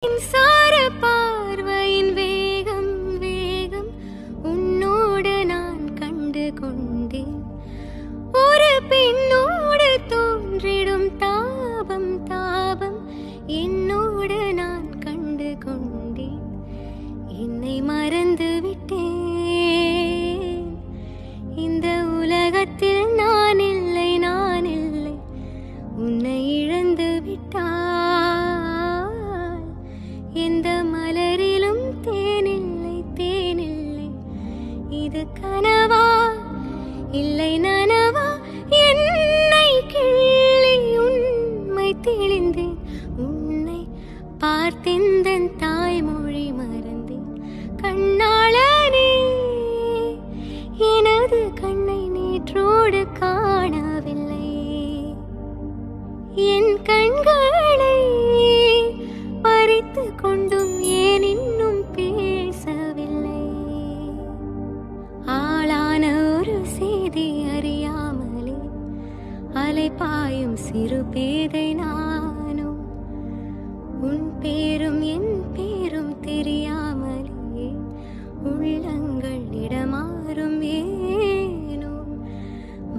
மின்சார பார்வையின் வேகம் வேகம் உன்னோடு நான் கண்டு கொண்டேன். ஒரு பெண்ணோடு தோன்றிடும் தாபம் தாபம் என்னோடு நான் கண்டு கொண்டேன். என்னை மறந்து விட்டேன். இந்த உலகத்தில் நான் இல்லை நான் இல்லை. உன்னை இழந்து விட்டால் எந்த மலரிலும் தேனில்லை தேனில்லை. இது கனவா இல்லை நனவா? என்னை கிள்ளி உண்மை தெளிந்தேன். உன்னை பார்த்தெந்தன் தாய்மொழி மறந்தேன். கண்ணாளனே, எனது கண்ணை நேற்றோடு காணவில்லை. என் கண்களை பறித்து கொண்டும் ஏன் இன்னும் பேசவில்லை? ஆளான ஒரு செய்தி அறியாமலே அலைபாயும் சிறு பேதை நானோ. உன் பேரும் என் பேரும் தெரியாமலே உள்ளங்கள் இடமாறும் ஏனோ.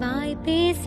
வாய் பேச